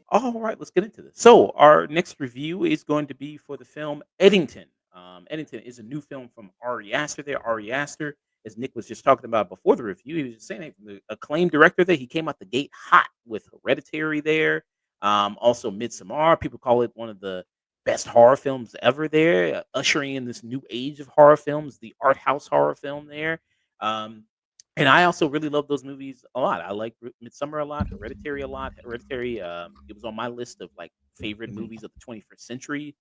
All right, let's get into this. So, our next review is going to be for the film Eddington. Eddington is a new film from Ari Aster. There, Ari Aster, as Nick was just talking about before the review, he was just saying the acclaimed director there. He came out the gate hot with Hereditary. There, also Midsommar. People call it one of the best horror films ever. There, ushering in this new age of horror films, the art house horror film. There. Um, and I also really love those movies a lot. I like Midsummer a lot, Hereditary a lot. Hereditary, it was on my list of like favorite Mhm. movies of the 21st century.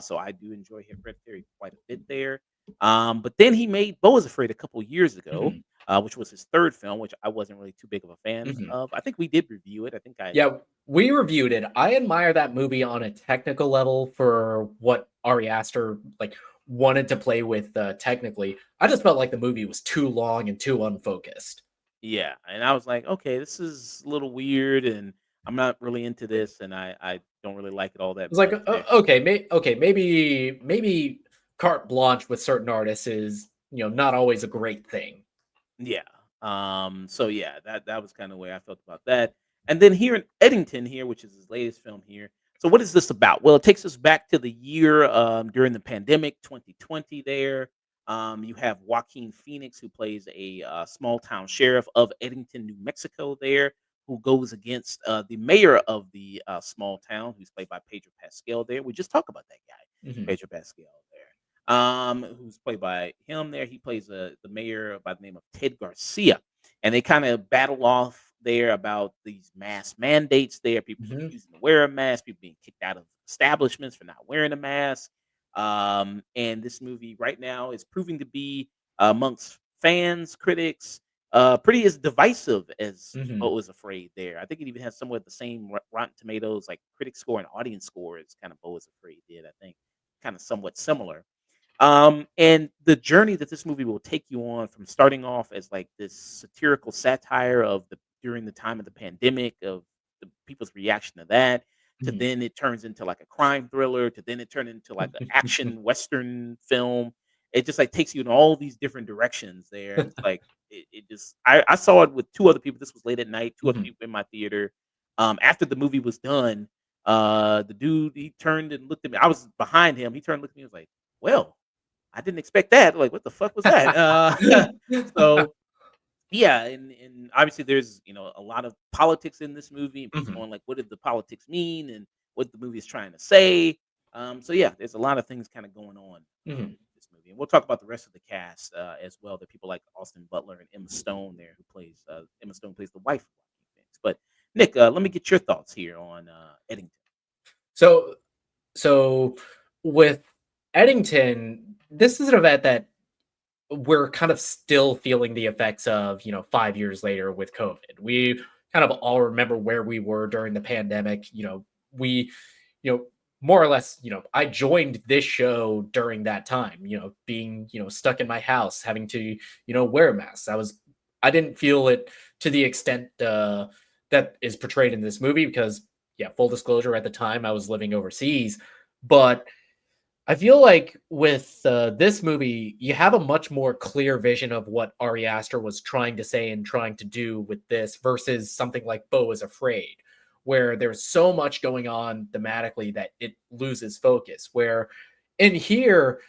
So I do enjoy Hereditary quite a bit there. But then he made Beau is Afraid a couple years ago, Mhm. which was his third film, which I wasn't really too big of a fan Mhm. of. I think we did review it. I think I, Yeah, we reviewed it. I admire that movie on a technical level for what Ari Aster wanted to play with technically. I just felt like the movie was too long and too unfocused. yeah. And I was like, okay, this is a little weird, and I'm not really into this, and I don't really like it all that It's like much there. okay, maybe carte blanche with certain artists is not always a great thing. Yeah. So yeah, that was kind of the way I felt about that. And then here in Eddington here, which is his latest film here. So what is this about? Well, it takes us back to the year during the pandemic, 2020 there. You have Joaquin Phoenix, who plays a small town sheriff of Eddington, New Mexico there, who goes against the mayor of the small town, who's played by Pedro Pascal there. We just talked about that guy, Mhm. Pedro Pascal there, who's played by him there. He plays the mayor by the name of Ted Garcia, and they kind of battle off there about these mask mandates there, people Mhm. refusing to wear a mask, people being kicked out of establishments for not wearing a mask. And this movie right now is proving to be amongst fans, critics, pretty as divisive as Mhm. Beau was Afraid there. I think it even has somewhat the same Rotten Tomatoes like critic score and audience score as kind of Beau was Afraid did. I think kind of somewhat similar. And the journey that this movie will take you on from starting off as like this satirical satire of the during the time of the pandemic of the people's reaction to that, to Mhm. then it turns into like a crime thriller, to then it turned into like an action western film. It just like takes you in all these different directions there. And it's like it just I saw it with two other people. This was late at night, two other Mhm. people in my theater. After the movie was done, the dude he turned and looked at me. I was behind him. He turned and looked at me and was like, well, I didn't expect that. Like, what the fuck was that? So yeah, and obviously there's a lot of politics in this movie, and people Mhm. going like, what did the politics mean, and what the movie is trying to say. So yeah, there's a lot of things kind of going on Mhm. with this movie, and we'll talk about the rest of the cast as well. The people like Austin Butler and Emma Stone there, who plays Emma Stone plays the wife of Joaquin Phoenix. But Nick, let me get your thoughts here on Eddington. So so with Eddington, this is an event that we're kind of still feeling the effects of, 5 years later with COVID. We kind of all remember where we were during the pandemic. We, you know, more or less, I joined this show during that time, being, stuck in my house, having to, wear masks. I didn't feel it to the extent that is portrayed in this movie because, yeah, full disclosure, at the time I was living overseas. But I feel like with this movie, you have a much more clear vision of what Ari Aster was trying to say and trying to do with this versus something like Beau is Afraid, where there's so much going on thematically that it loses focus. Where in here,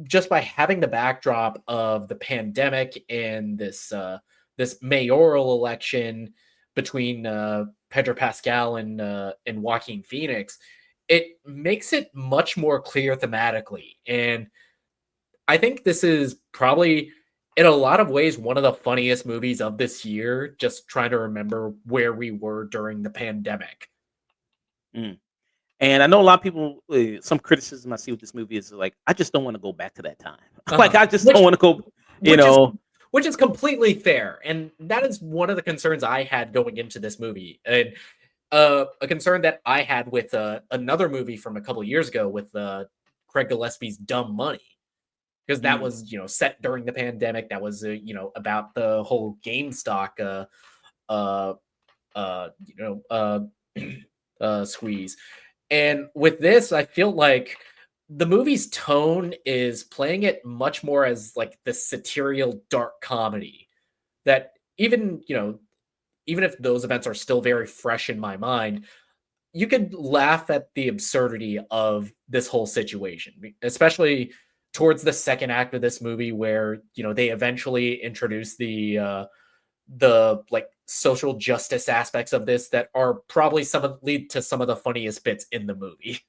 just by having the backdrop of the pandemic and this mayoral election between Pedro Pascal and Joaquin Phoenix, it makes it much more clear thematically. And I think this is probably, in a lot of ways, one of the funniest movies of this year, just trying to remember where we were during the pandemic. Mm. And I know a lot of people, some criticism I see with this movie is like, I just don't want to go back to that time. Like, Uh-huh. I just don't Which want to go, you which is know, which is completely fair. And that is one of the concerns I had going into this movie. And a concern that I had with another movie from a couple years ago with Craig Gillespie's Dumb Money, because that mm, was set during the pandemic. That was about the whole GameStop uh, squeeze. And with this, I feel like the movie's tone is playing it much more as like the satirical dark comedy that even, even if those events are still very fresh in my mind, you could laugh at the absurdity of this whole situation, especially towards the second act of this movie where, they eventually introduce the like social justice aspects of this that are probably lead to some of the funniest bits in the movie.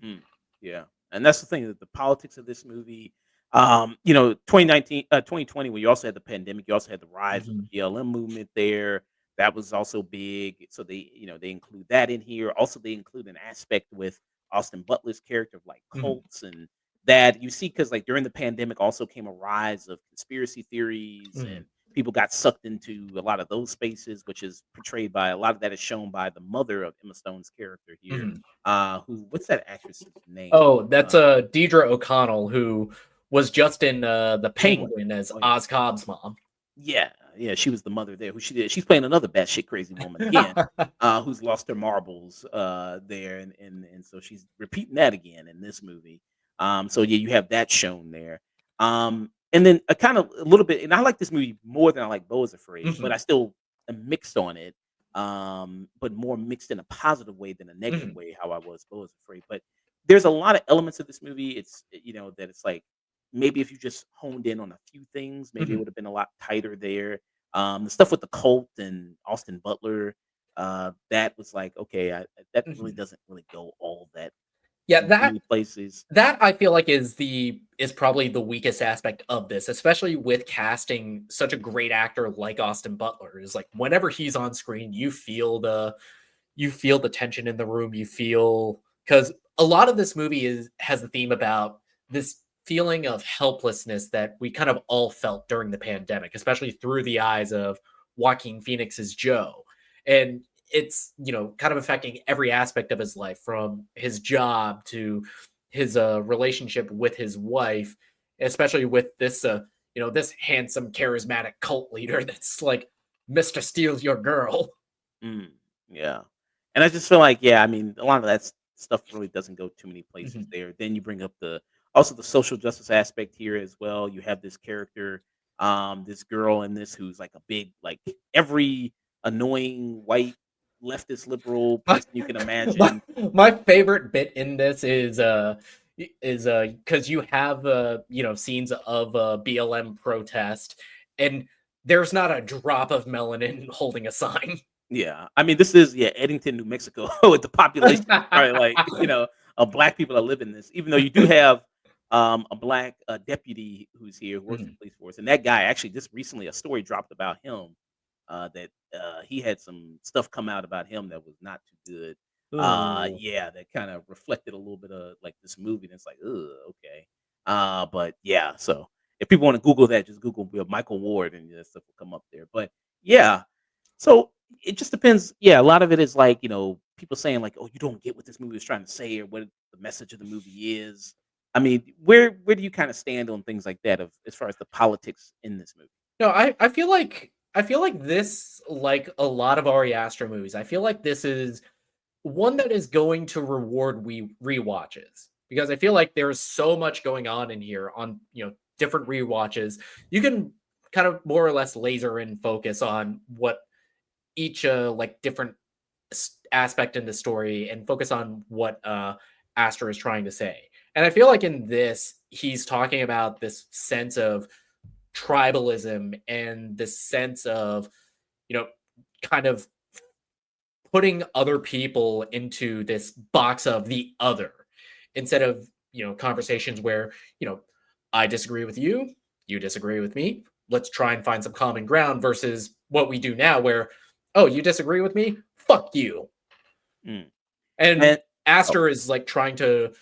Mm, yeah, and that's the thing that the politics of this movie, 2019, 2020, when you also had the pandemic, you also had the rise of the Mhm, BLM movement there. That was also big. So they include that in here. Also, they include an aspect with Austin Butler's character of like mhm, cults and that you see because like during the pandemic also came a rise of conspiracy theories mhm, and people got sucked into a lot of those spaces, which is portrayed by a lot of that is shown by the mother of Emma Stone's character here mhm. who what's that actress's name? Oh, that's Deidre O'Connell, who was just in the Penguin. Penguin as Oh yeah. Oz Cobb's mom. Yeah, yeah, she was the mother there who she did. She's playing another batshit crazy woman again, who's lost her marbles there and so she's repeating that again in this movie. So yeah, you have that shown there. And then a kind of a little bit, and I like this movie more than I like Beau is Afraid, but I Mhm, still am mixed on it. But more mixed in a positive way than a negative mhm, way, how I was Beau is Afraid. But there's a lot of elements of this movie. It's that it's like maybe if you just honed in on a few things, maybe it mhm, would have been a lot tighter there. The stuff with the cult and Austin Butler, that was like, okay, that really mhm. doesn't really go all that Yeah, too many places. that I feel like is probably the weakest aspect of this, especially with casting such a great actor like Austin Butler. Is like whenever he's on screen, you feel the tension in the room. You feel because a lot of this movie has the theme about this feeling of helplessness that we kind of all felt during the pandemic, especially through the eyes of Joaquin Phoenix's Joe. And it's, kind of affecting every aspect of his life from his job to his relationship with his wife, especially with this handsome, charismatic cult leader that's like Mr. Steals Your Girl. Mm, yeah, and I just feel like, yeah, I mean, a lot of that stuff really doesn't go too many places Mhm, there. Then you bring up the also the social justice aspect here as well. You have this character, this girl in this who's like a big, like every annoying white leftist liberal My person you can my imagine. my favorite bit in this is because you have scenes of BLM protest, and there's not a drop of melanin holding a sign. Yeah, I mean, this is Eddington, New Mexico, with the population of probably like of black people that live in this. Even though you do have a black deputy who's here who works for Mhm. the police force, and that guy actually just recently a story dropped about him that he had some stuff come out about him that was not too good. Ooh. Yeah, that kind of reflected a little bit of like this movie, and it's like, ugh, okay. But yeah, so if people want to Google that, just Google Michael Ward, and that stuff will come up there. But yeah, so it just depends. Yeah, a lot of it is like, people saying like, "Oh, you don't get what this movie is trying to say or what the message of the movie is." I mean, where do you kind of stand on things like that of as far as the politics in this movie? No, I feel like this, like a lot of Ari Aster movies, I feel like this is one that is going to reward we rewatches because I feel like there's so much going on in here on different rewatches. You can kind of more or less laser in focus on what each like different aspect in the story and focus on what Aster is trying to say. And I feel like in this he's talking about this sense of tribalism and this sense of you know kind of putting other people into this box of the other instead of conversations where I disagree with you, you disagree with me, let's try and find some common ground versus what we do now where, oh, you disagree with me, fuck you. Mm. And And oh, Aster is like trying to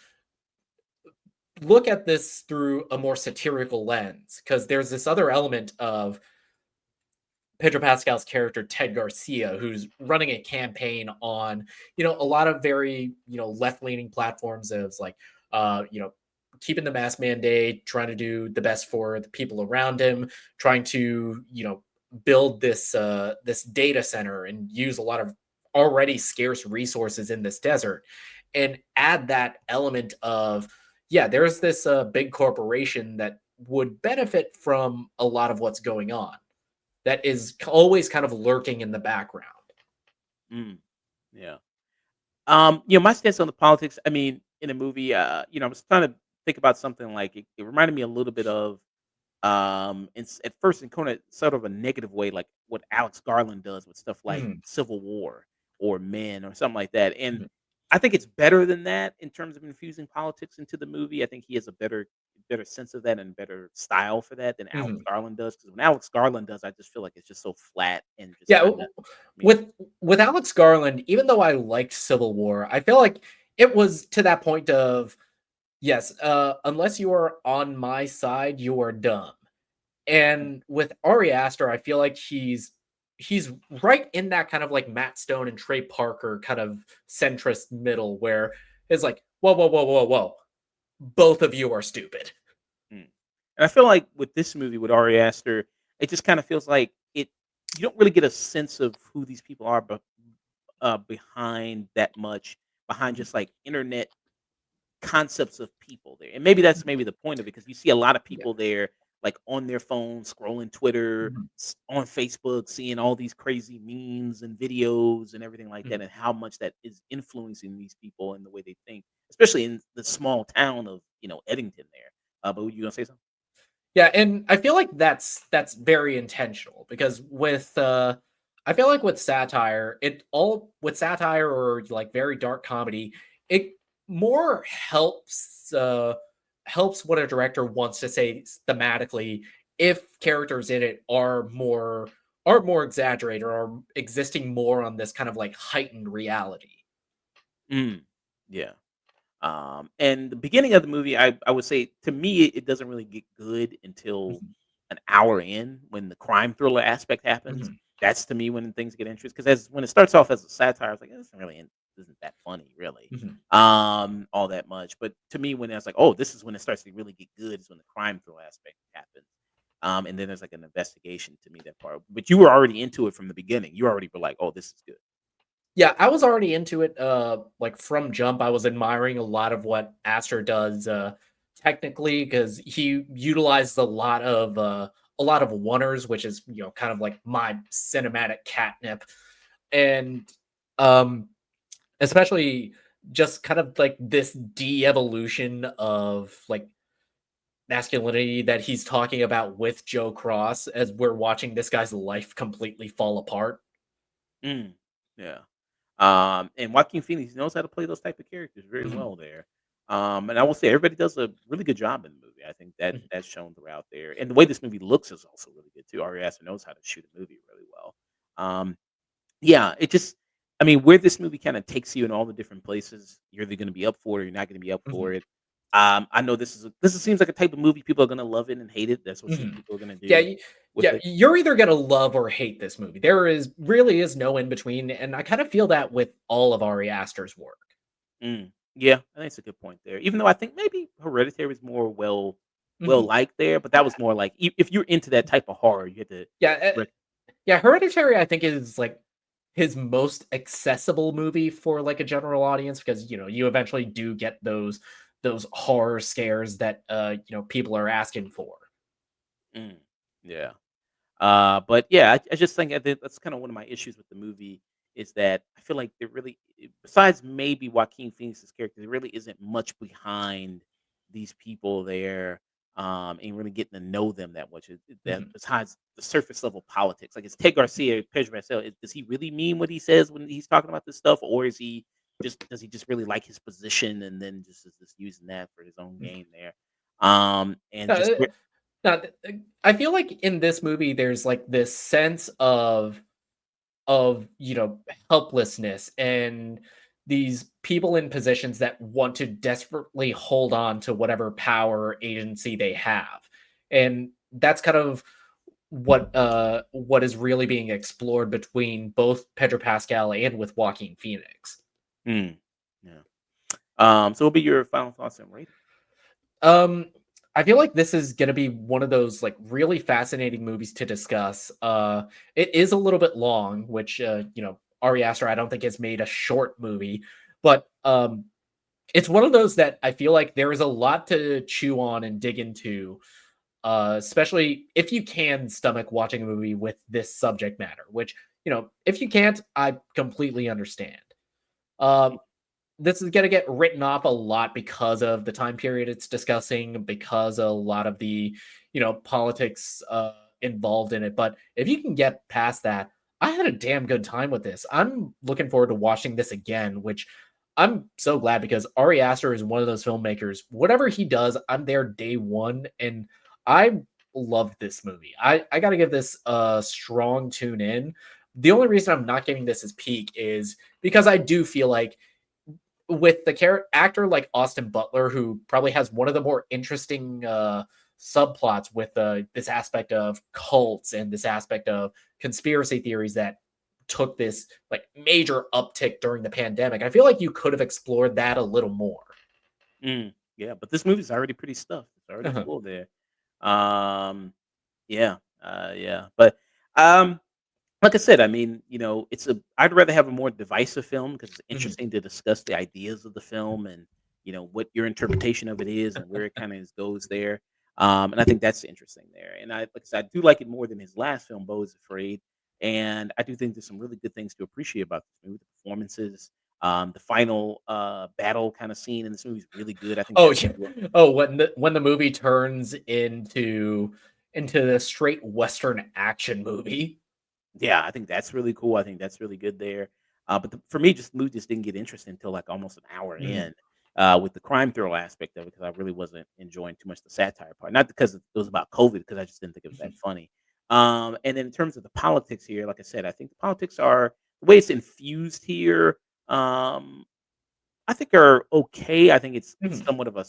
look at this through a more satirical lens because there's this other element of Pedro Pascal's character Ted Garcia, who's running a campaign on, a lot of very, left-leaning platforms of like, keeping the mask mandate, trying to do the best for the people around him, trying to, build this data center and use a lot of already scarce resources in this desert, and add that element of, yeah, there's this big corporation that would benefit from a lot of what's going on, that is always kind of lurking in the background. Mm, yeah. My stance on the politics, I mean, in a movie, I was trying to think about something like it reminded me a little bit of at first in kind of sort of a negative way, like what Alex Garland does with stuff like Mhm, Civil War or Men or something like that. And mhm, I think it's better than that in terms of infusing politics into the movie. I think he has a better sense of that and better style for that than Alex mhm. Garland does. Because when Alex Garland does, I just feel like it's just so flat and just Yeah, kind of, you know, with Alex Garland, even though I liked Civil War, I feel like it was to that point of, yes, unless you are on my side, you are dumb. And with Ari Aster, I feel like he's right in that kind of like Matt Stone and Trey Parker kind of centrist middle where it's like, whoa, whoa, whoa, whoa, whoa. Both of you are stupid. mm. And I feel like with this movie with Ari Aster, it just kind of feels like it. You don't really get a sense of who these people are, but behind that much, behind Mhm, just like internet concepts of people there. And maybe that's maybe the point of it because you see a lot of yeah. people there, like on their phones, scrolling Twitter, Mhm, on Facebook, seeing all these crazy memes and videos and everything like mhm. that, and how much that is influencing these people and the way they think, especially in the small town of Eddington there. But were you gonna say something? Yeah, and I feel like that's very intentional because with I feel like with satire, it all with satire or like very dark comedy, it more helps what a director wants to say thematically if characters in it are more exaggerated or are existing more on this kind of like heightened reality. Mm, yeah. And the beginning of the movie, I would say to me, it doesn't really get good until Mhm, an hour in when the crime thriller aspect happens. mhm, That's to me when things get interesting because as when it starts off as a satire, I was like, this isn't really isn't that funny, really, mhm. all that much. But to me, when it's like, oh, this is when it starts to really get good, is when the crime thriller aspect happens. And then there's like an investigation to me that part. But you were already into it from the beginning. You already were like, oh, this is good. Yeah, I was already into it, like, from jump. I was admiring a lot of what Aster does, technically, because he utilizes a lot of oneers, which is, kind of like my cinematic catnip, and, um, especially just kind of like this de-evolution of, like, masculinity that he's talking about with Joe Cross as we're watching this guy's life completely fall apart. Mm, yeah. And Joaquin Phoenix knows how to play those type of characters very Mhm, well there. And I will say everybody does a really good job in the movie. I think that mhm, that's shown throughout there. And the way this movie looks is also really good too. Ari Aster knows how to shoot a movie really well. Um, yeah, it just I mean, where this movie kinda takes you in all the different places, you're either gonna be up for it or you're not gonna be up mhm. for it. I know seems like a type of movie people are gonna love it and hate it. That's what some Mhm. people are gonna Yeah, do with yeah, it. you're either gonna love or hate this movie. There is really is no in between, and I kind of feel that with all of Ari Aster's work. Yeah, I think it's a good point there. Even though I think maybe Hereditary is more well Mhm. liked there, but that was more like if you're into that type of horror, you had to Yeah, rec yeah, Hereditary, I think, is like his most accessible movie for like a general audience because you eventually do get those horror scares that people are asking for. mm, yeah. But yeah, I just think that's kind of one of my issues with the movie is that I feel like there really, besides maybe Joaquin Phoenix's character, there really isn't much behind these people there, and really getting to know them that much. That Mhm. besides the surface level politics, like is Ted Garcia, Pedro Pascal, does he really mean what he says when he's talking about this stuff, or is he does he just really like his position and then just is just using that for his own Mhm. gain there? And just Uh, Now, I feel like in this movie, there's like this sense of helplessness and these people in positions that want to desperately hold on to whatever power or agency they have, and that's kind of what is really being explored between both Pedro Pascal and with Joaquin Phoenix. mm, yeah. So what will be your final thoughts and rating? Um, I feel like this is gonna be one of those like really fascinating movies to discuss. It is a little bit long, which Ari Aster, I don't think has made a short movie, but it's one of those that I feel like there is a lot to chew on and dig into, especially if you can stomach watching a movie with this subject matter. Which, if you can't, I completely understand. Um, this is going to get written off a lot because of the time period it's discussing, because a lot of the politics involved in it. But if you can get past that, I had a damn good time with this. I'm looking forward to watching this again, which I'm so glad, because Ari Aster is one of those filmmakers. Whatever he does, I'm there day one, and I love this movie. I got to give this a strong tune in. The only reason I'm not giving this as peak is because I do feel like, with the actor like Austin Butler, who probably has one of the more interesting subplots with this aspect of cults and this aspect of conspiracy theories that took this like major uptick during the pandemic. I feel like you could have explored that a little more. Yeah, but this movie's already pretty stuffed. It's already Uh-huh. full there. Um, yeah, yeah, but um, like I said, I mean, I'd rather have a more divisive film because it's Mhm. interesting to discuss the ideas of the film and what your interpretation of it is and where it kind of goes there. And I think that's interesting there. And like I said, I do like it more than his last film, Beau is Afraid. And I do think there's some really good things to appreciate about this movie. The performances, the final battle kind of scene in this movie is really good. I think Oh that's yeah. really well. Oh, when the movie turns into the straight Western action movie. Yeah, I think that's really cool. I think that's really good there. But for me, just the movie just didn't get interesting until like almost an hour Mhm. in, with the crime thriller aspect of it, because I really wasn't enjoying too much the satire part. Not because it was about COVID, because I just didn't think it was that Mhm. funny. And then in terms of the politics here, like I said, I think the politics are the way it's infused here. Um, I think are okay. I think it's Mhm. somewhat of a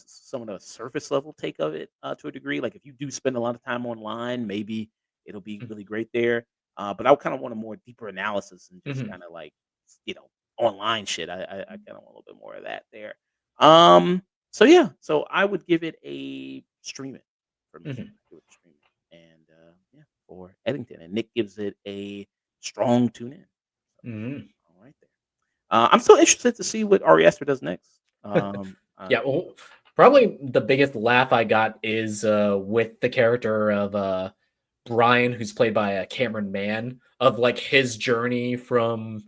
surface level take of it, to a degree. Like if you do spend a lot of time online, maybe it'll be Mhm. really great there. But I kind of want a more deeper analysis and just Mhm. kind of like you know online shit. I kind of want a little bit more of that there. Um. So yeah. So I would give it a stream it for me. Mhm. I give it a stream it, and yeah, for Eddington, and Nick gives it a strong tune in. So Mhm. all right there. I'm still interested to see what Ari Aster does next. Yeah, well, probably the biggest laugh I got is with the character of Brian, who's played by Cameron Mann, of like his journey from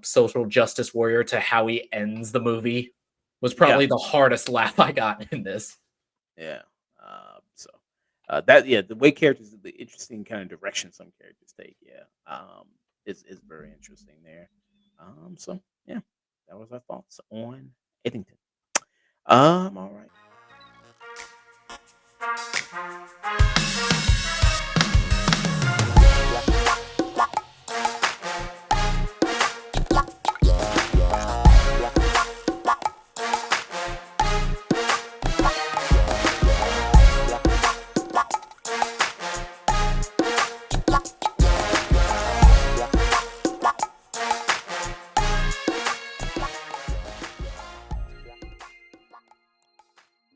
social justice warrior to how he ends the movie was Yeah, probably the hardest laugh I got in this. yeah. So that yeah, the way characters, the interesting kind of direction some characters take, yeah, is very interesting there. So yeah, that was our thoughts on Eddington. All right.